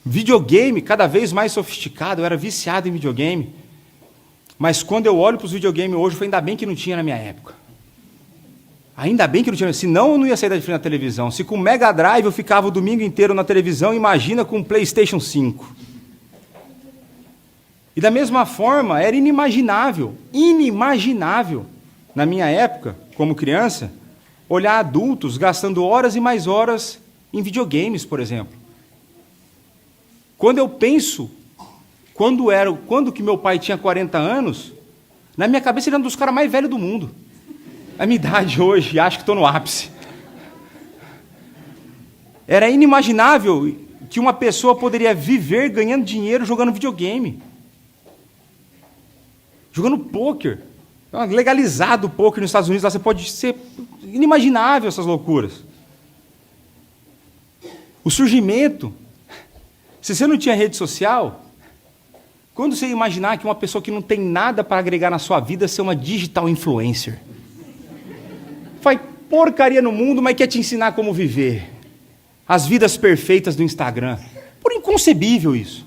videogame cada vez mais sofisticado. Eu era viciado em videogame. Mas quando eu olho para os videogames hoje, foi ainda bem que não tinha na minha época. Ainda bem que não tinha, senão eu não ia sair da frente da televisão. Se com o Mega Drive eu ficava o domingo inteiro na televisão, imagina com o PlayStation 5. E da mesma forma, era inimaginável, na minha época, como criança, olhar adultos gastando horas e mais horas em videogames, por exemplo. Quando eu penso, quando que meu pai tinha 40 anos, na minha cabeça ele era um dos caras mais velhos do mundo. A minha idade hoje, acho que estou no ápice. Era inimaginável que uma pessoa poderia viver ganhando dinheiro jogando videogame. Jogando pôquer. Legalizado o pôquer nos Estados Unidos, lá você pode ser inimaginável essas loucuras. O surgimento. Se você não tinha rede social, quando você imaginar que uma pessoa que não tem nada para agregar na sua vida ser uma digital influencer? Faz porcaria no mundo, mas quer te ensinar como viver. As vidas perfeitas do Instagram. Por inconcebível isso.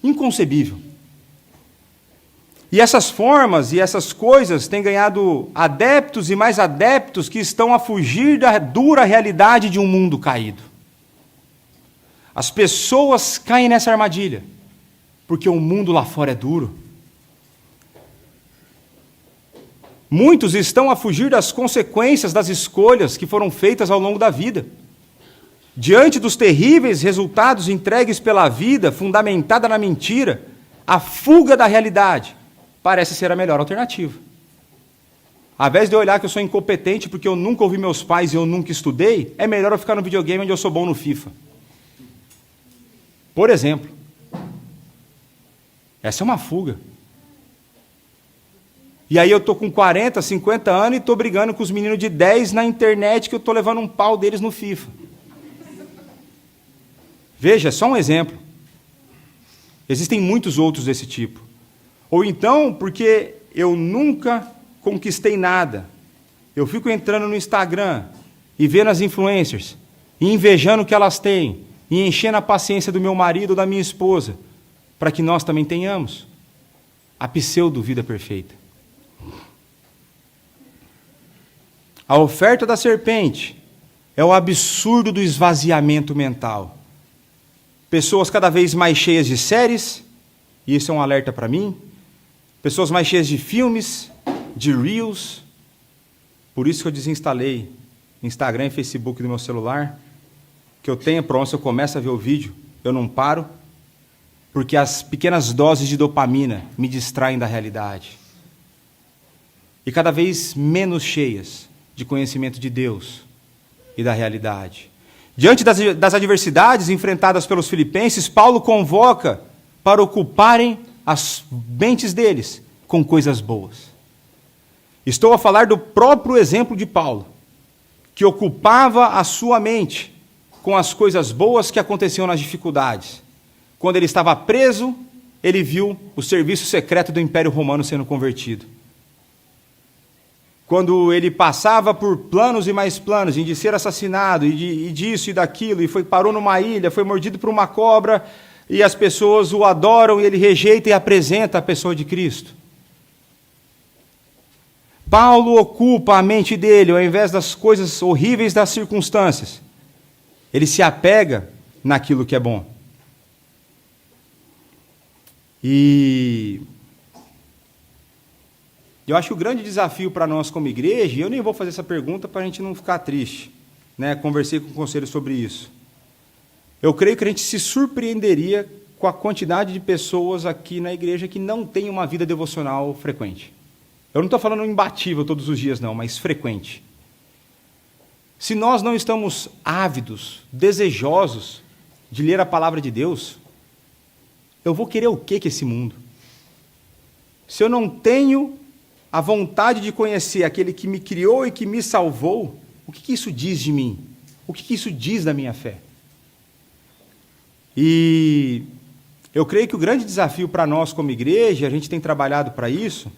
Inconcebível. E essas formas e essas coisas têm ganhado adeptos e mais adeptos que estão a fugir da dura realidade de um mundo caído. As pessoas caem nessa armadilha, porque o mundo lá fora é duro. Muitos estão a fugir das consequências das escolhas que foram feitas ao longo da vida. Diante dos terríveis resultados entregues pela vida, fundamentada na mentira, a fuga da realidade parece ser a melhor alternativa. Ao invés de eu olhar que eu sou incompetente porque eu nunca ouvi meus pais e eu nunca estudei, é melhor eu ficar no videogame onde eu sou bom no FIFA. Por exemplo. Essa é uma fuga. E aí eu estou com 40, 50 anos e estou brigando com os meninos de 10 na internet que eu estou levando um pau deles no FIFA. Veja, é só um exemplo. Existem muitos outros desse tipo. Ou então, porque eu nunca conquistei nada. Eu fico entrando no Instagram e vendo as influencers, e invejando o que elas têm, e enchendo a paciência do meu marido ou da minha esposa, para que nós também tenhamos a pseudo-vida perfeita. A oferta da serpente é o absurdo do esvaziamento mental. Pessoas cada vez mais cheias de séries, e isso é um alerta para mim, pessoas mais cheias de filmes, de reels. Por isso que eu desinstalei Instagram e Facebook do meu celular, que eu tenha pronto, se eu começo a ver o vídeo, eu não paro, porque as pequenas doses de dopamina me distraem da realidade. E cada vez menos cheias de conhecimento de Deus e da realidade. Diante das adversidades enfrentadas pelos filipenses, Paulo convoca para ocuparem as mentes deles com coisas boas. Estou a falar do próprio exemplo de Paulo, que ocupava a sua mente com as coisas boas que aconteciam nas dificuldades. Quando ele estava preso, ele viu o serviço secreto do Império Romano sendo convertido. Quando ele passava por planos e mais planos, de ser assassinado, e disso e daquilo, e parou numa ilha, foi mordido por uma cobra, e as pessoas o adoram, e ele rejeita e apresenta a pessoa de Cristo. Paulo ocupa a mente dele, ao invés das coisas horríveis das circunstâncias. Ele se apega naquilo que é bom. E eu acho que o grande desafio para nós como igreja, e eu nem vou fazer essa pergunta para a gente não ficar triste, né? Conversei com o conselho sobre isso. Eu creio que a gente se surpreenderia com a quantidade de pessoas aqui na igreja que não tem uma vida devocional frequente. Eu não estou falando imbatível todos os dias, não, mas frequente. Se nós não estamos ávidos, desejosos de ler a palavra de Deus, eu vou querer o que esse mundo? Se eu não tenho a vontade de conhecer aquele que me criou e que me salvou, o que isso diz de mim? O que isso diz da minha fé? E eu creio que o grande desafio para nós como igreja, a gente tem trabalhado para isso,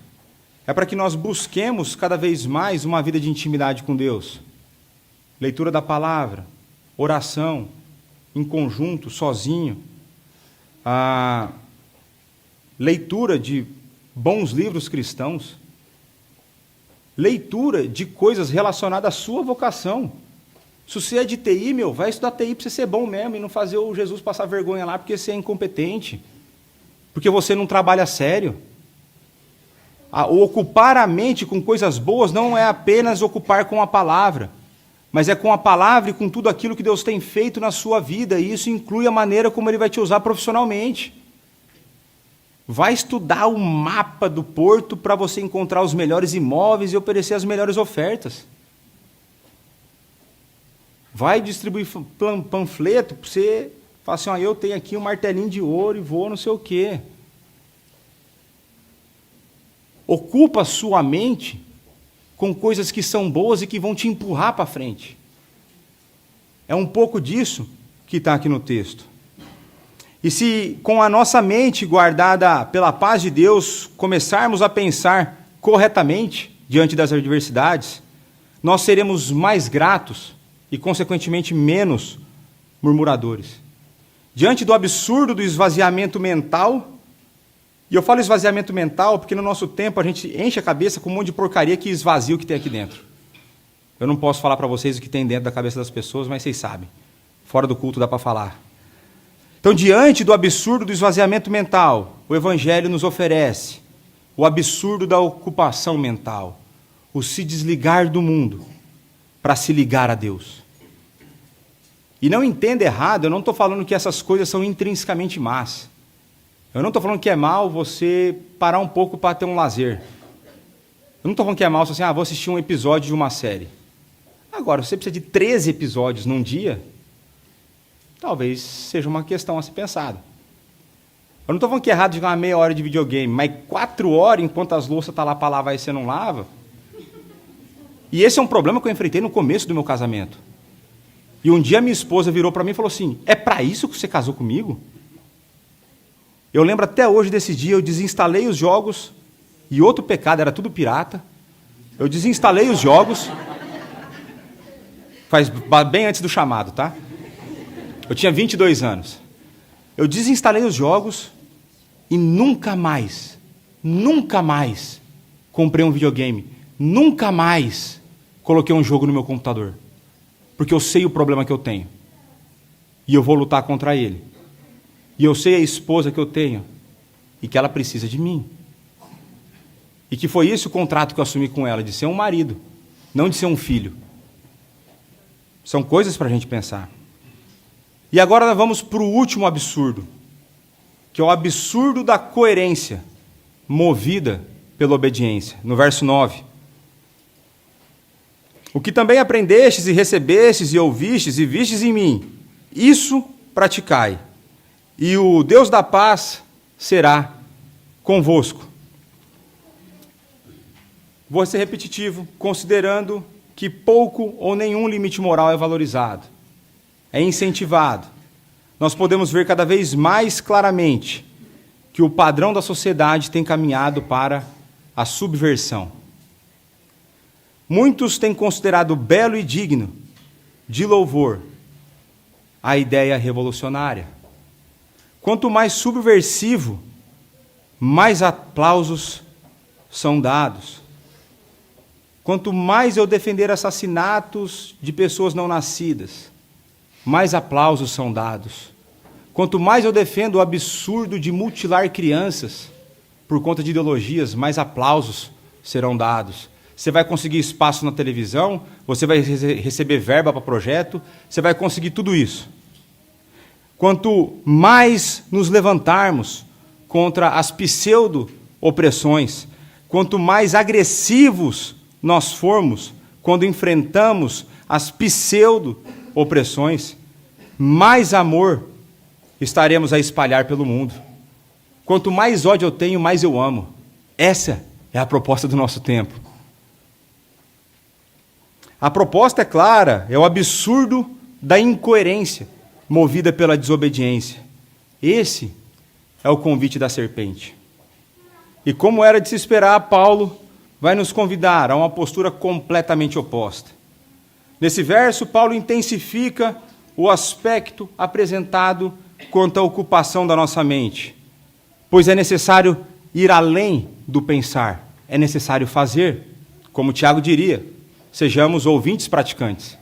é para que nós busquemos cada vez mais uma vida de intimidade com Deus. Leitura da palavra, oração, em conjunto, sozinho, a leitura de bons livros cristãos, leitura de coisas relacionadas à sua vocação. Se você é de TI, vai estudar TI para você ser bom mesmo e não fazer o Jesus passar vergonha lá porque você é incompetente, porque você não trabalha sério. O ocupar a mente com coisas boas não é apenas ocupar com a palavra, mas é com a palavra e com tudo aquilo que Deus tem feito na sua vida, e isso inclui a maneira como Ele vai te usar profissionalmente. Vai estudar o mapa do porto para você encontrar os melhores imóveis e oferecer as melhores ofertas. Vai distribuir panfleto para você falar assim, eu tenho aqui um martelinho de ouro e vou não sei o quê. Ocupa a sua mente com coisas que são boas e que vão te empurrar para frente. É um pouco disso que está aqui no texto. E se com a nossa mente guardada pela paz de Deus, começarmos a pensar corretamente diante das adversidades, nós seremos mais gratos e, consequentemente, menos murmuradores. Diante do absurdo do esvaziamento mental, e eu falo esvaziamento mental porque no nosso tempo a gente enche a cabeça com um monte de porcaria que esvazia o que tem aqui dentro. Eu não posso falar para vocês o que tem dentro da cabeça das pessoas, mas vocês sabem. Fora do culto dá para falar. Então, diante do absurdo do esvaziamento mental, o Evangelho nos oferece o absurdo da ocupação mental, o se desligar do mundo para se ligar a Deus. E não entenda errado, eu não estou falando que essas coisas são intrinsecamente más. Eu não estou falando que é mal você parar um pouco para ter um lazer. Eu não estou falando que é mal você vou assistir um episódio de uma série. Agora, você precisa de 13 episódios num dia, talvez seja uma questão a ser pensada. Eu não estou falando que é errado jogar uma meia hora de videogame, mas 4 horas enquanto as louças estão lá para lavar e você não lava. E esse é um problema que eu enfrentei no começo do meu casamento. E um dia minha esposa virou para mim e falou assim, é para isso que você casou comigo? Eu lembro até hoje desse dia, eu desinstalei os jogos, e outro pecado, era tudo pirata. Eu desinstalei os jogos, faz bem antes do chamado, tá? Eu tinha 22 anos. Eu desinstalei os jogos e nunca mais comprei um videogame. Nunca mais coloquei um jogo no meu computador. Porque eu sei o problema que eu tenho. E eu vou lutar contra ele. E eu sei a esposa que eu tenho. E que ela precisa de mim. E que foi esse o contrato que eu assumi com ela, de ser um marido, não de ser um filho. São coisas para a gente pensar. E agora nós vamos para o último absurdo, que é o absurdo da coerência, movida pela obediência. No verso 9. O que também aprendestes e recebestes e ouvistes e vistes em mim, isso praticai, e o Deus da paz será convosco. Vou ser repetitivo, considerando que pouco ou nenhum limite moral é valorizado, é incentivado. Nós podemos ver cada vez mais claramente que o padrão da sociedade tem caminhado para a subversão. Muitos têm considerado belo e digno de louvor a ideia revolucionária. Quanto mais subversivo, mais aplausos são dados. Quanto mais eu defender assassinatos de pessoas não nascidas, mais aplausos são dados. Quanto mais eu defendo o absurdo de mutilar crianças por conta de ideologias, mais aplausos serão dados. Você vai conseguir espaço na televisão, você vai receber verba para projeto, você vai conseguir tudo isso. Quanto mais nos levantarmos contra as pseudo-opressões, quanto mais agressivos nós formos quando enfrentamos as pseudo-opressões, mais amor estaremos a espalhar pelo mundo. Quanto mais ódio eu tenho, mais eu amo. Essa é a proposta do nosso tempo. A proposta é clara, é o absurdo da incoerência movida pela desobediência. Esse é o convite da serpente. E como era de se esperar, Paulo vai nos convidar a uma postura completamente oposta. Nesse verso, Paulo intensifica o aspecto apresentado quanto à ocupação da nossa mente, pois é necessário ir além do pensar, é necessário fazer, como Tiago diria, sejamos ouvintes praticantes.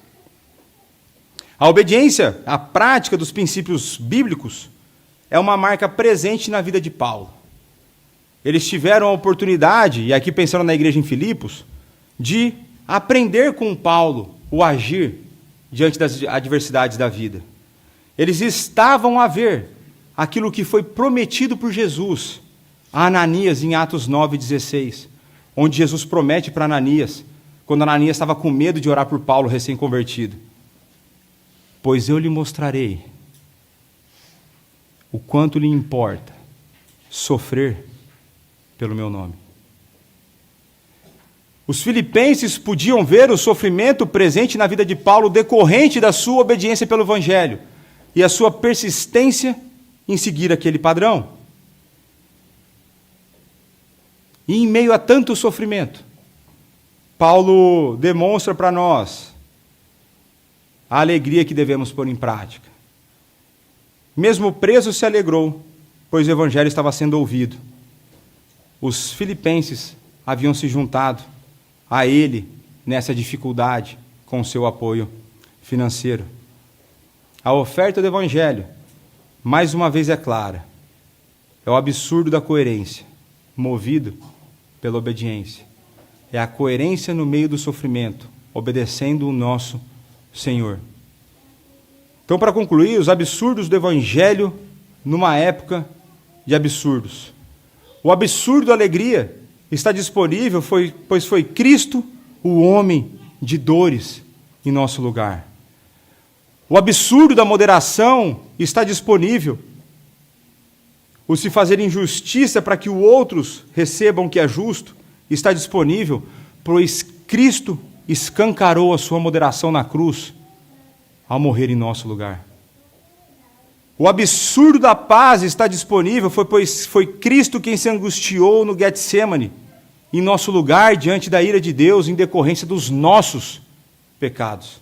A obediência, a prática dos princípios bíblicos, é uma marca presente na vida de Paulo. Eles tiveram a oportunidade, e aqui pensando na igreja em Filipos, de aprender com Paulo o agir diante das adversidades da vida. Eles estavam a ver aquilo que foi prometido por Jesus a Ananias em Atos 9:16, onde Jesus promete para Ananias, quando Ananias estava com medo de orar por Paulo recém-convertido: pois eu lhe mostrarei o quanto lhe importa sofrer pelo meu nome. Os filipenses podiam ver o sofrimento presente na vida de Paulo decorrente da sua obediência pelo Evangelho e a sua persistência em seguir aquele padrão. E em meio a tanto sofrimento, Paulo demonstra para nós a alegria que devemos pôr em prática. Mesmo preso se alegrou, pois o Evangelho estava sendo ouvido. Os filipenses haviam se juntado a ele nessa dificuldade com o seu apoio financeiro. A oferta do Evangelho, mais uma vez é clara, é o absurdo da coerência, movido pela obediência. É a coerência no meio do sofrimento, obedecendo o nosso Senhor. Então, para concluir, os absurdos do Evangelho numa época de absurdos. O absurdo da alegria está disponível, pois foi Cristo, o homem de dores, em nosso lugar. O absurdo da moderação está disponível, o se fazer injustiça para que os outros recebam o que é justo, está disponível, pois Cristo escancarou a sua moderação na cruz ao morrer em nosso lugar. O absurdo da paz está disponível, pois foi Cristo quem se angustiou no Getsemane, em nosso lugar, diante da ira de Deus, em decorrência dos nossos pecados.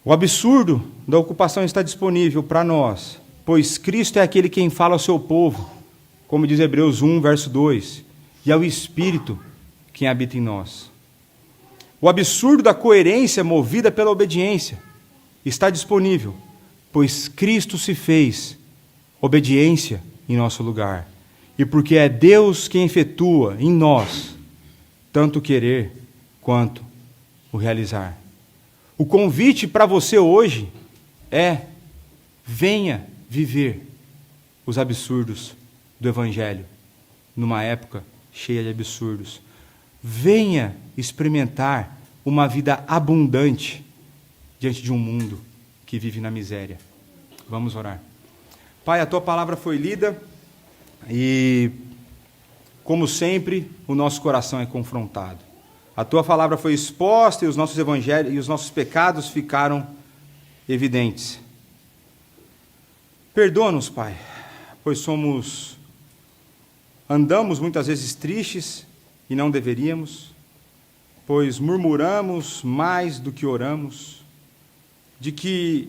O absurdo da ocupação está disponível para nós, pois Cristo é aquele quem fala ao seu povo, como diz Hebreus 1, verso 2, e é o Espírito quem habita em nós. O absurdo da coerência movida pela obediência está disponível, pois Cristo se fez obediência em nosso lugar, e porque é Deus quem efetua em nós tanto o querer quanto o realizar. O convite para você hoje é: venha viver os absurdos do Evangelho, numa época cheia de absurdos. Venha experimentar uma vida abundante diante de um mundo que vive na miséria. Vamos orar. Pai, a Tua palavra foi lida e, como sempre, o nosso coração é confrontado. A Tua palavra foi exposta e os nossos evangelhos e os nossos pecados ficaram evidentes. Perdoa-nos, Pai, pois andamos muitas vezes tristes e não deveríamos, pois murmuramos mais do que oramos, de que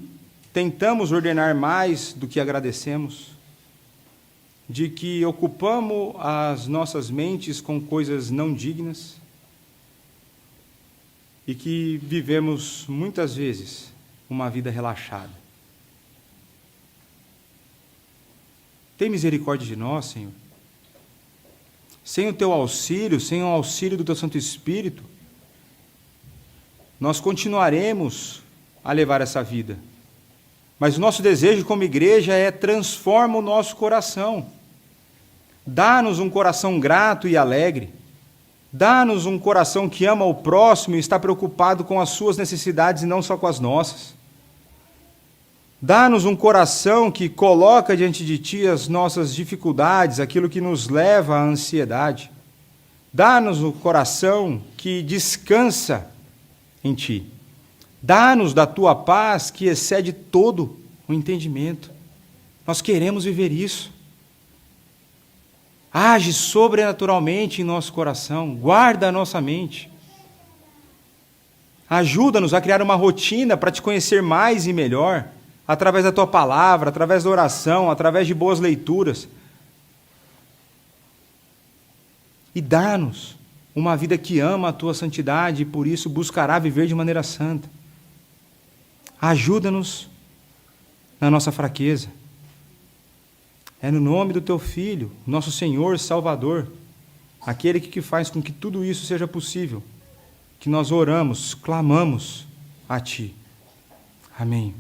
tentamos ordenar mais do que agradecemos, de que ocupamos as nossas mentes com coisas não dignas e que vivemos muitas vezes uma vida relaxada. Tem misericórdia de nós, Senhor. Sem o Teu auxílio, sem o auxílio do Teu Santo Espírito, nós continuaremos a levar essa vida. Mas o nosso desejo como igreja é: transforma o nosso coração. Dá-nos um coração grato e alegre. Dá-nos um coração que ama o próximo e está preocupado com as suas necessidades e não só com as nossas. Dá-nos um coração que coloca diante de Ti as nossas dificuldades, aquilo que nos leva à ansiedade. Dá-nos um coração que descansa em Ti. Dá-nos da Tua paz que excede todo o entendimento. Nós queremos viver isso. Age sobrenaturalmente em nosso coração, guarda a nossa mente. Ajuda-nos a criar uma rotina para Te conhecer mais e melhor, através da Tua palavra, através da oração, através de boas leituras. E dá-nos uma vida que ama a Tua santidade e por isso buscará viver de maneira santa. Ajuda-nos na nossa fraqueza. É no nome do Teu Filho, nosso Senhor Salvador, aquele que faz com que tudo isso seja possível, que nós oramos, clamamos a Ti. Amém.